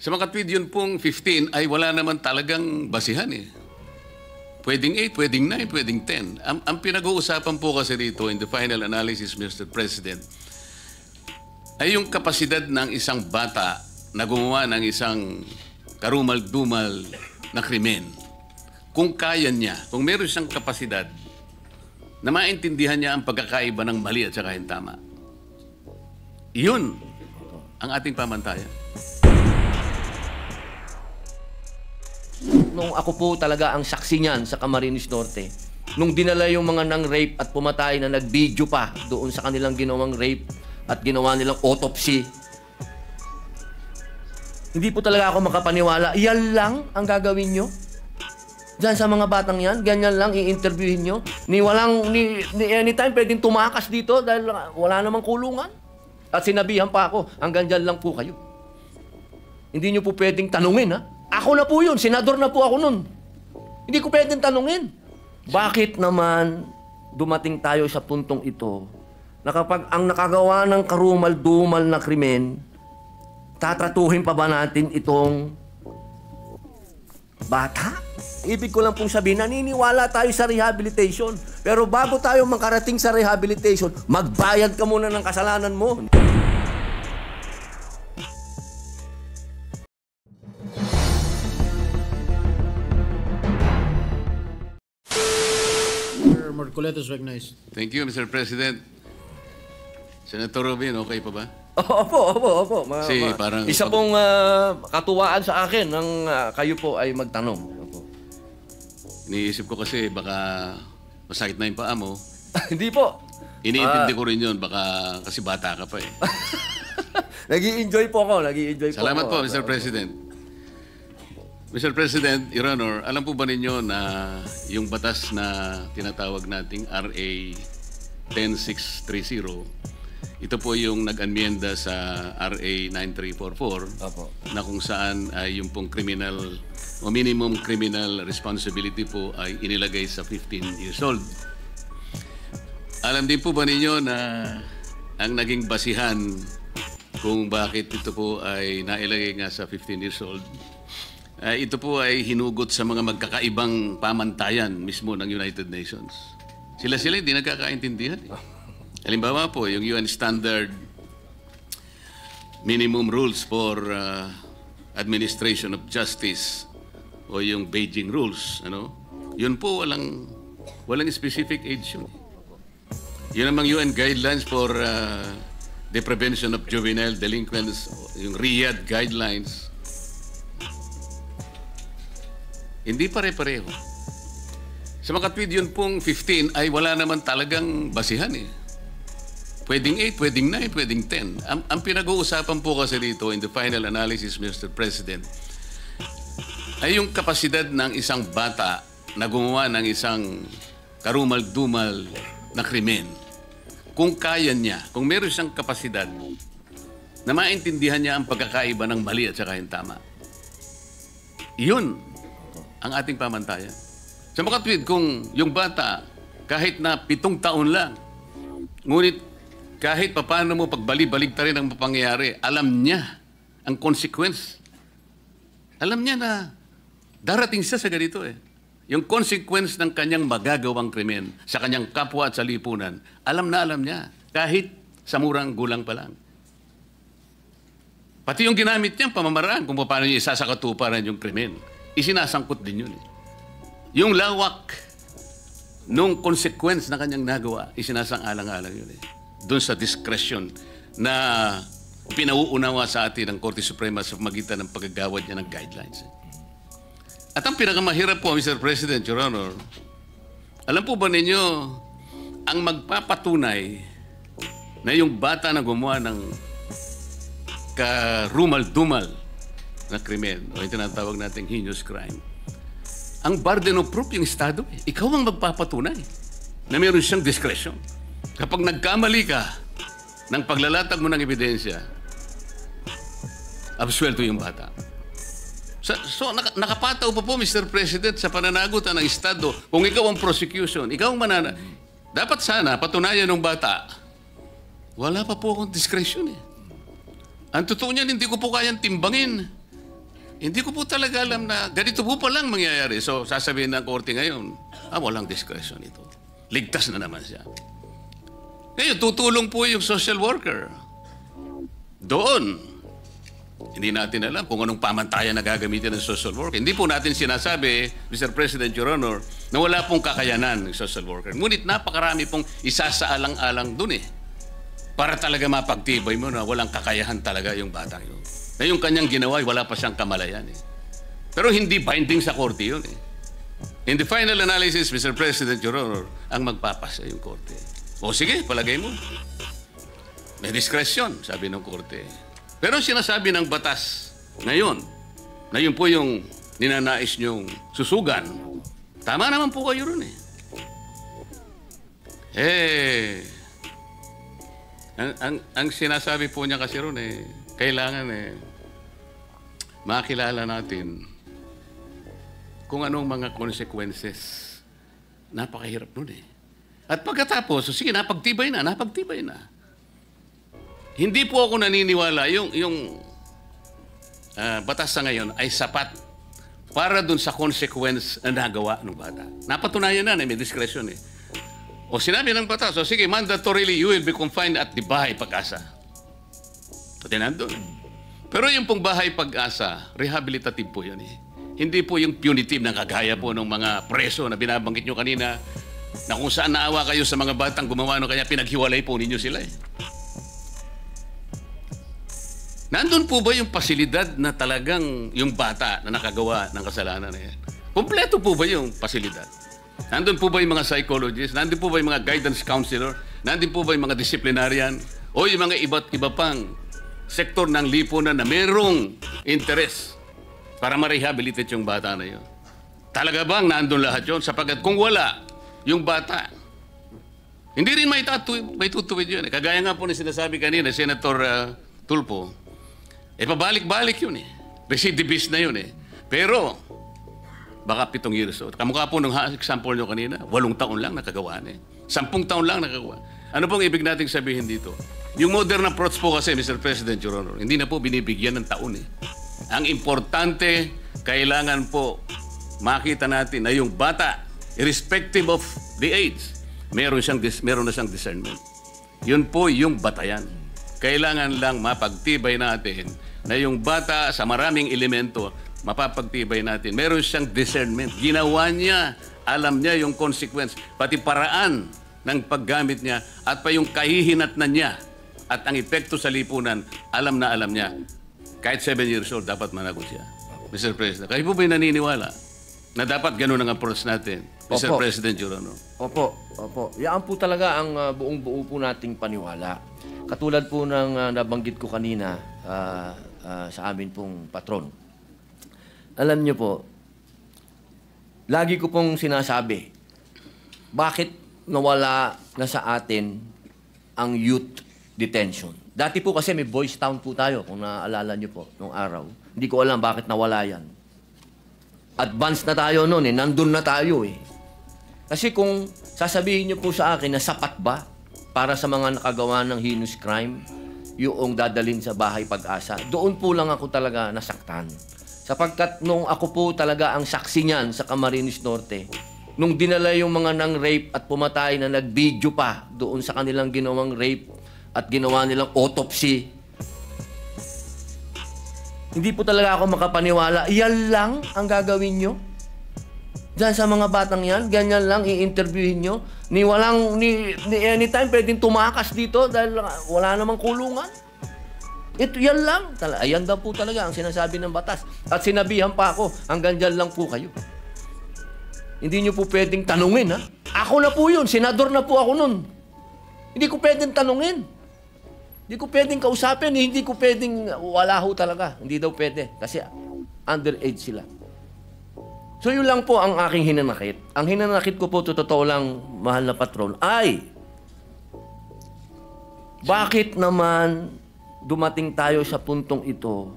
Sa mga tweet yun pong 15 ay wala naman talagang basihan eh. Pwedeng 8, pwedeng 9, pwedeng 10. Ang pinag-uusapan po kasi dito in the final analysis, Mr. President, ay yung kapasidad ng isang bata na gumawa ng isang karumal-dumal na krimen. Kung kaya niya, kung meron siyang kapasidad na maintindihan niya ang pagkakaiba ng mali at saka yung tama. Iyon ang ating pamantayan. Nung ako po talaga ang saksi niyan sa Camarines Norte, nung dinala yung mga nang-rape at pumatay na nag-video pa doon sa kanilang ginawang rape at ginawa nilang autopsy, hindi po talaga ako makapaniwala. Yan lang ang gagawin nyo? Diyan sa mga batang yan, ganyan lang i-interviewin nyo? Ni anytime pwedeng tumakas dito dahil wala namang kulungan? At sinabihan pa ako, hanggang dyan lang po kayo. Hindi nyo po pwedeng tanungin, ha? Ako na po yun, senador na po ako nun. Hindi ko pwedeng tanungin. Bakit naman dumating tayo sa puntong ito na kapag ang nakagawa ng karumal-dumal na krimen, tatratuhin pa ba natin itong bata? Ibig ko lang pong sabihin, naniniwala tayo sa rehabilitation. Pero bago tayo makarating sa rehabilitation, magbayad ka muna ng kasalanan mo. Marcoleta is recognized. Thank you, Mr. President. Senator Robin, okay pa ba? Opo. Parang isa pong katuwaan sa akin ng kayo po ay magtanong. Opo. Iniisip ko kasi baka masakit na yung paa mo. Hindi po. Iniintindi ko rin yun, baka kasi bata ka pa eh. Nag-i-enjoy po ako. Salamat po, Mr. President. Mr. President, Your Honor, alam po ba ninyo na yung batas na tinatawag nating RA 10630, ito po yung nag-amyenda sa RA 9344 na kung saan ay yung pong criminal o minimum criminal responsibility po ay inilagay sa 15 years old. Alam din po ba ninyo na ang naging basihan kung bakit ito po ay nailagay nga sa 15 years old, ito po ay hinugot sa mga magkakaibang pamantayan mismo ng United Nations. Sila hindi nagkakaintindihan. Halimbawa po, yung UN Standard Minimum Rules for Administration of Justice o yung Beijing Rules, yun po walang specific age yun. Yun namang UN Guidelines for the Prevention of Juvenile Delinquents, yung Riyadh Guidelines, hindi pare-pareho. Sa mga tweet yun pong 15 ay wala naman talagang basihan eh. Pwedeng 8, pwedeng 9, pwedeng 10. Ang pinag-uusapan po kasi dito in the final analysis, Mr. President, ay yung kapasidad ng isang bata na gumawa ng isang karumal-dumal na krimen. Kung kaya niya, kung meron siyang kapasidad na maintindihan niya ang pagkakaiba ng mali at saka yung tama. Iyon ang ating pamantayan. Sa mga tweet, kung yung bata, kahit na 7 taon lang, ngunit kahit paano mo pagbali-balik rin ang mapangyayari, alam niya ang consequence. Alam niya na darating siya sa ganito eh. Yung consequence ng kanyang magagawang krimen sa kanyang kapwa at sa lipunan, alam niya, kahit sa murang gulang pa lang. Pati yung ginamit niyang pamamaraan kung paano niya isasakatuparan yung krimen, isinasangkot din yun eh. Yung lawak nung consequence na kanyang nagawa, isinasang-alang-alang yun eh. Doon sa discretion na pinauunawa sa atin ng Korte Suprema sa magitan ng paggagawad niya ng guidelines. At ang pinakamahirap po, Mr. President, Your Honor, alam po ba ninyo, ang magpapatunay na yung bata na gumawa ng karumal-dumal na krimen o yung tinatawag nating heinous crime, ang burden of proof yung Estado. Ikaw ang magpapatunay na meron siyang discretion. Kapag nagkamali ka ng paglalatag mo ng ebidensya, absuelto yung bata. So nakapataw pa po, Mr. President, sa pananagutan ng Estado. Kung ikaw ang prosecution, ikaw ang dapat sana patunayan ng bata, wala pa po akong discretion eh. Ang totoo niyan, hindi ko po kayang timbangin Hindi ko po talaga alam na ganito po palang mangyayari. So, sasabihin ng korte ngayon, walang discretion ito. Ligtas na naman siya. Ngayon, tutulong po yung social worker. Doon, hindi natin alam kung anong pamantayan na gagamitin ng social worker. Hindi po natin sinasabi, Mr. President, Your Honor, na wala pong kakayanan ng social worker. Ngunit napakarami pong isasaalang-alang dun eh. Para talaga mapagtibay mo na walang kakayahan talaga yung batang yun. Na yung kanyang ginawa, wala pa siyang kamalayan eh. Pero hindi binding sa korte yun eh. In the final analysis, Mr. President, Your Honor, ang magpapasa yung korte. O sige, palagay mo. May discretion, sabi ng korte. Pero sinasabi ng batas ngayon, na yun po yung ninanais niyong susugan, tama naman po kayo ron eh. Ang sinasabi po niya kasi ron eh, kailangan makilala natin kung anong mga consequences. Napakahirap nun eh. At pagkatapos, sige, napagtibay na. Hindi po ako naniniwala yung batas sa ngayon ay sapat para dun sa consequence na nagawa ng bata. Napatunayan na may discretion eh. O sinabi ng batas, sige, mandatorily you will be confined at the Bahay Pag-asa. Pati nandun. Pero yung pong Bahay Pag-asa, rehabilitative po yun eh. Hindi po yung punitive na kagaya po ng mga preso na binabanggit nyo kanina na kung saan naawa kayo sa mga batang gumawa no kaya pinaghiwalay po ninyo sila eh. Nandun po ba yung pasilidad na talagang yung bata na nakagawa ng kasalanan na yan? Kompleto po ba yung pasilidad? Nandun po ba yung mga psychologists? Nandun po ba yung mga guidance counselor? Nandun po ba yung mga disciplinarian? O yung mga iba't iba pang sektor ng lipunan na merong interest para ma-rehabilitate yung bata na yun? Talaga bang nandun lahat yun? Sapagkat kung wala, yung bata, hindi rin may tutuwid yun. Kagaya nga po na sinasabi kanina, Senator Tulfo, pabalik-balik yun eh. Recidivist na yun eh. Pero, baka 7 years old. Kamukha po nung example nyo kanina, 8 taon lang nakagawa na eh. 10 taon lang nakagawa. Ano pong ibig nating sabihin dito? Yung modern approach po kasi, Mr. President, Your Honor, hindi na po binibigyan ng taon eh. Ang importante, kailangan po makita natin na yung bata, irrespective of the age, meron na siyang discernment. Yun po yung batayan. Kailangan lang mapagtibay natin na yung bata sa maraming elemento, mapapagtibay natin. Meron siyang discernment. Ginawa niya, alam niya yung consequence, pati paraan ng paggamit niya at pa yung kahihinatnan niya at ang epekto sa lipunan, alam na alam niya. Kahit 7 years old, dapat managot siya. Mr. President, kayo po ba naniniwala na dapat ganun ang approach natin? Mr. President, Your Honor. Opo. Yan po talaga ang buong-buo po nating paniwala. Katulad po ng nabanggit ko kanina sa amin pong patron. Alam niyo po, lagi ko pong sinasabi, bakit nawala na sa atin ang youth detention? Dati po kasi may Boys Town po tayo, kung naaalala niyo po, nung araw. Hindi ko alam bakit nawala yan. Advance na tayo noon eh, nandun na tayo eh. Kasi kung sasabihin niyo po sa akin na sapat ba para sa mga nakagawa ng heinous crime, yung dadalhin sa Bahay Pag-asa, doon po lang ako talaga nasaktan. Sapagkat nung ako po talaga ang saksi niyan sa Camarines Norte, nung dinala yung mga nang-rape at pumatay na nag-video pa doon sa kanilang ginawang rape at ginawa nilang autopsy, hindi po talaga ako makapaniwala. Yan lang ang gagawin nyo? Diyan sa mga batang yan, ganyan lang i-interviewin nyo? Ni anytime pwedeng tumakas dito dahil wala namang kulungan? Yan lang. Ayan daw po talaga ang sinasabi ng batas. At sinabihan pa ako, hanggang dyan lang po kayo. Hindi nyo po pwedeng tanungin, ha? Ako na po yun. Senador na po ako nun. Hindi ko pwedeng tanungin. Hindi ko pwedeng kausapin. Hindi ko pwedeng, wala ho talaga. Hindi daw pwede. Kasi underage sila. So yun lang po ang aking hinanakit. Ang hinanakit ko po, totoo lang, mahal na patron, ay bakit naman dumating tayo sa puntong ito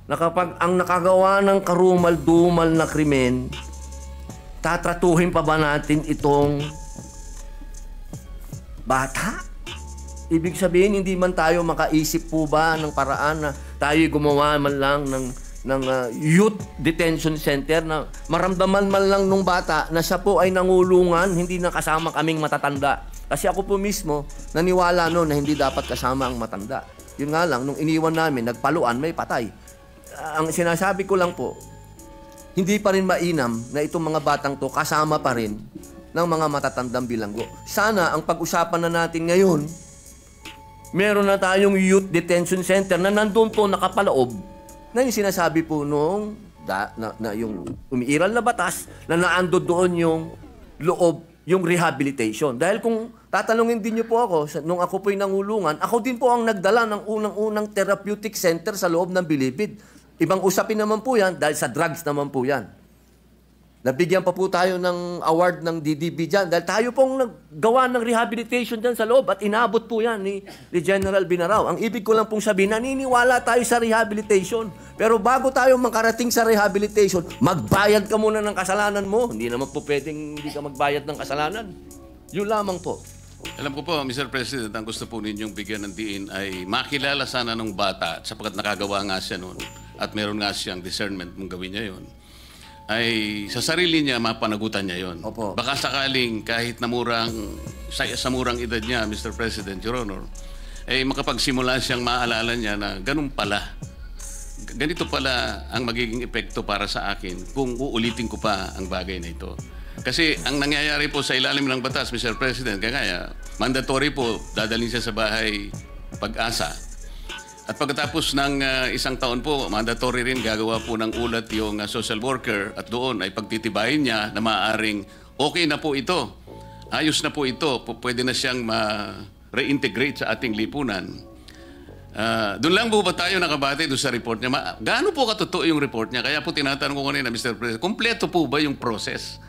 na kapag ang nakagawa ng karumal-dumal na krimen, tatratuhin pa ba natin itong bata? Ibig sabihin, hindi man tayo makaisip po ba ng paraan na tayo gumawa man lang youth detention center na maramdaman man lang nung bata na siya po ay nangulungan, hindi na kasama kaming matatanda. Kasi ako po mismo, naniwala noon na hindi dapat kasama ang matanda. Yun nga lang, nung iniwan namin, nagpaluan, may patay. Ang sinasabi ko lang po, hindi pa rin mainam na itong mga batang to kasama pa rin ng mga matatandang bilanggo. Sana ang pag-usapan na natin ngayon, meron na tayong youth detention center na nandun po nakapaloob na yung sinasabi po nung na yung umiiral na batas na naandod doon yung loob, yung rehabilitation. Dahil kung tatanungin din niyo po ako, nung ako po'y nangulungan, ako din po ang nagdala ng unang-unang therapeutic center sa loob ng Bilibid. Ibang usapin naman po yan dahil sa drugs naman po yan. Nabigyan pa po tayo ng award ng DDB dyan dahil tayo pong naggawa ng rehabilitation dyan sa loob at inabot po yan ni General Binarao. Ang ibig ko lang pong sabihin, naniniwala tayo sa rehabilitation. Pero bago tayo makarating sa rehabilitation, magbayad ka muna ng kasalanan mo. Hindi naman po pwedeng hindi ka magbayad ng kasalanan. Yun lamang po. Alam ko po, Mr. President, ang gusto po ninyong bigyan ng diin ay makilala sana ng bata sapagkat nakagawa nga siya noon at meron nga siyang discernment mong gawin niya yun. Ay sa sarili niya mapanagutan niya yon. Opo. Baka sakaling kahit na sa murang edad niya, Mr. President, Your Honor, ay makapagsimula siyang maalala niya na ganun pala. Ganito pala ang magiging epekto para sa akin kung uulitin ko pa ang bagay na ito. Kasi ang nangyayari po sa ilalim ng batas, Mr. President, kaya mandatory po, dadalhin siya sa bahay pag-asa. At pagkatapos ng isang taon po, mandatory rin gagawa po ng ulat yung social worker at doon ay pagtitibayin niya na maaaring okay na po ito. Ayos na po ito. Pwede na siyang ma-reintegrate sa ating lipunan. Doon lang po ba tayo nakabate doon sa report niya? Gaano po katotoo yung report niya? Kaya po tinatanong ko kanina, Mr. President, kumpleto po ba yung process?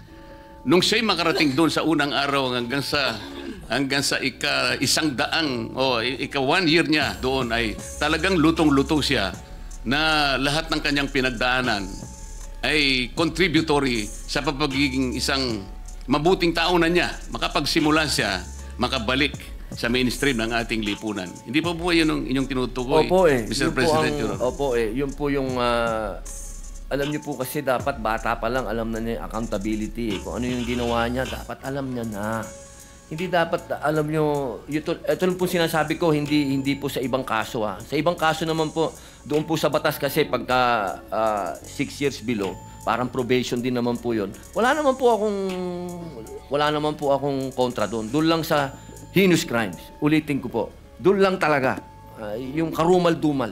Nung siya'y makarating doon sa unang araw hanggang sa ika-100 o ika-1 year niya doon ay talagang lutong-luto siya na lahat ng kanyang pinagdaanan ay contributory sa pagiging isang mabuting tao na niya. Makapagsimula siya, makabalik sa mainstream ng ating lipunan. Hindi pa po yun ang inyong tinutukoy, Opo Mr. President? Opo yun po yung... alam niyo po kasi dapat bata pa lang alam na niya accountability. Kung ano yung ginawa niya, dapat alam niya na. Hindi dapat alam niyo, ito po sinasabi ko, hindi po sa ibang kaso. Sa ibang kaso naman po, doon po sa batas kasi pagka 6 years below, parang probation din naman po yun. Wala naman po akong kontra doon. Doon lang sa heinous crimes. Ulitin ko po. Doon lang talaga. Yung karumal-dumal.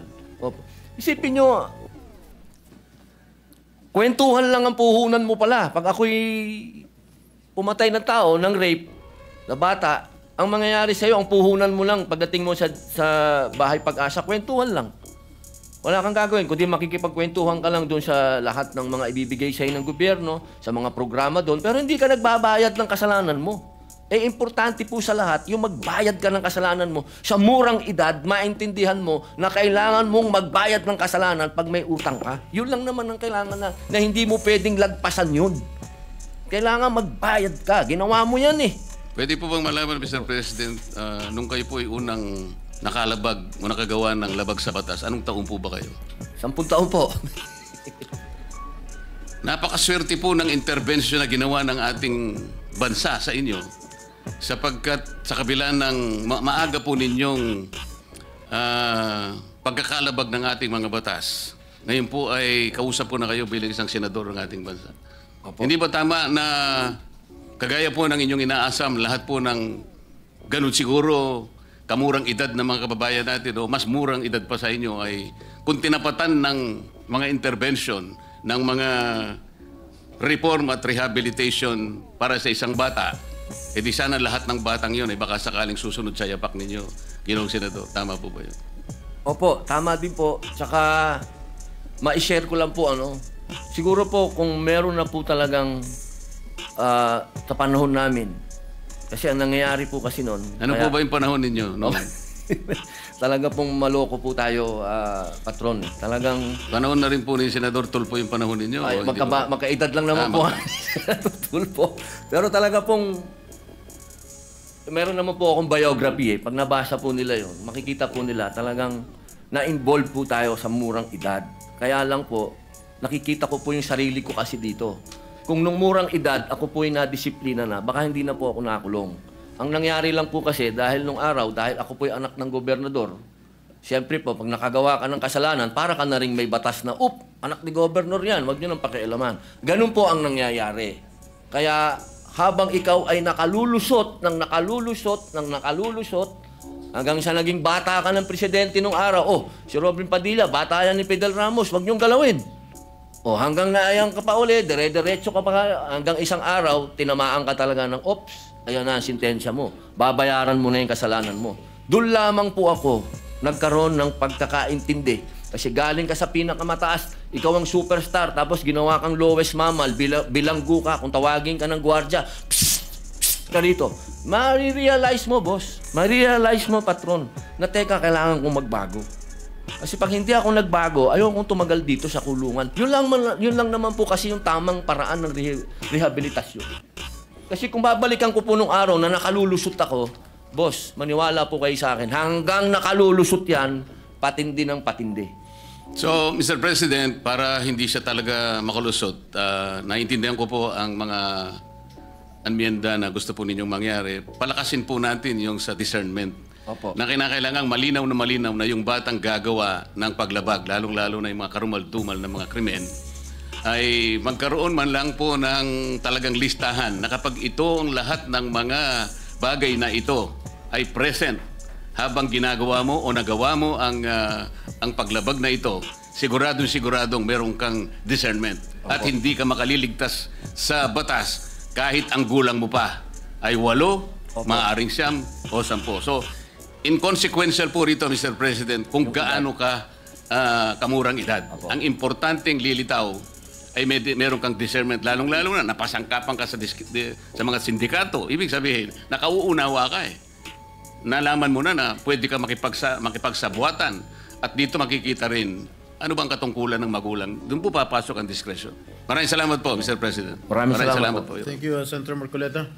Isipin niyo, kwentuhan lang ang puhunan mo pala. Pag ako'y pumatay ng tao, ng rape, na bata, ang mangyayari sa'yo, ang puhunan mo lang pagdating mo sa bahay pag-asa, kwentuhan lang. Wala kang gagawin, kundi makikipagkwentuhan ka lang doon sa lahat ng mga ibibigay sa'yo ng gobyerno, sa mga programa doon, pero hindi ka nagbabayad ng kasalanan mo. Importante po sa lahat, yung magbayad ka ng kasalanan mo. Sa murang edad, maintindihan mo na kailangan mong magbayad ng kasalanan pag may utang ka. Yun lang naman ang kailangan na hindi mo pwedeng lagpasan yun. Kailangan magbayad ka. Ginawa mo yan eh. Pwede po bang malaman, Mr. President, nung kayo po ay unang nakalabag o nakagawa ng labag sa batas, anong taon po ba kayo? 10 taon po. Napakaswerte po ng intervention na ginawa ng ating bansa sa inyo. Sapagkat sa kabila ng maaga po ninyong pagkakalabag ng ating mga batas, ngayon po ay kausap po na kayo bilang isang senador ng ating bansa. Opo. Hindi ba tama na kagaya po ng inyong inaasam, lahat po ng ganun siguro kamurang edad ng mga kababayan natin o mas murang edad pa sa inyo ay kung tinapatan ng mga intervention ng mga reform at rehabilitation para sa isang bata, di sana lahat ng batang yun ay baka sakaling susunod sa yapak ninyo, Ginoong Senador. Tama po ba yun? Opo, tama din po. Tsaka, ma-share ko lang po, siguro po kung meron na po talagang sa panahon namin, kasi ang nangyayari po kasi noon... Ano po ba yung panahon ninyo? No? Talaga pong maloko po tayo, patron. Talagang... Panahon na rin po ni Senador Tulfo yung panahon ninyo? Ay, magkaedad lang naman po. Tulfo. Pero talaga pong... Meron naman po akong biography eh. Pag nabasa po nila yon, makikita po nila talagang na-involve po tayo sa murang edad. Kaya lang po, nakikita ko po yung sarili ko kasi dito. Kung nung murang edad, ako po yung nadisiplina na, baka hindi na po ako nakulong. Ang nangyari lang po kasi, dahil nung araw, dahil ako po yung anak ng gobernador, siyempre po, pag nakagawa ka ng kasalanan, para ka na rin may batas na, anak ni gobernador yan, wag nyo nang pakialaman. Ganun po ang nangyayari. Kaya habang ikaw ay nakalulusot, hanggang sa naging bata ka ng presidente nung araw, si Robin Padilla, bata yan ni Fidel Ramos, wag niyong galawin. Hanggang naayang ka pa uli, dire-diretso ka pa, hanggang isang araw, tinamaan ka talaga ng, ayan na ang sintensya mo. Babayaran mo na yung kasalanan mo. Doon lamang po ako nagkaroon ng pagkakaintindi. Kasi galing ka sa pinakamataas, ikaw ang superstar, tapos ginawa kang lowest mammal, bilanggo ka, kung tawagin ka ng gwardya, ka rito. Marirealize mo, boss. Marirealize mo, patron, na teka, kailangan kong magbago. Kasi pag hindi ako nagbago, ayaw kong tumagal dito sa kulungan. Yun lang naman po kasi yung tamang paraan ng rehabilitasyon. Kasi kung babalikan ko po nung araw na nakalulusot ako, boss, maniwala po kayo sa akin, hanggang nakalulusot yan, patindi ng patindi. So, Mr. President, para hindi siya talaga makalusot, naiintindihan ko po ang mga anmiyenda na gusto po ninyong mangyari. Palakasin po natin yung sa discernment. Opo. Na kinakailangang malinaw na yung batang gagawa ng paglabag, lalong-lalo na yung mga karumal-dumal na mga krimen, ay magkaroon man lang po ng talagang listahan na kapag ito ang lahat ng mga bagay na ito ay present habang ginagawa mo o nagawa mo ang paglabag na ito, siguradong meron kang discernment. Opo. At hindi ka makaliligtas sa batas kahit ang gulang mo pa ay 8, maaaring 9 o 10. So, inconsequential po rito, Mr. President, kung gaano ka kamurang edad. Opo. Ang importanteng lilitaw ay meron kang discernment, lalong-lalo na napasangkapan ka sa mga sindikato. Ibig sabihin, nakauunawa ka eh. Nalaman mo na pwede ka makipagsabuatan. At dito makikita rin, ano bang katungkulan ng magulang? Doon po papasok ang discretion. Maraming salamat po, Mr. President. Maraming salamat po. Thank you, Senator Marcoleta.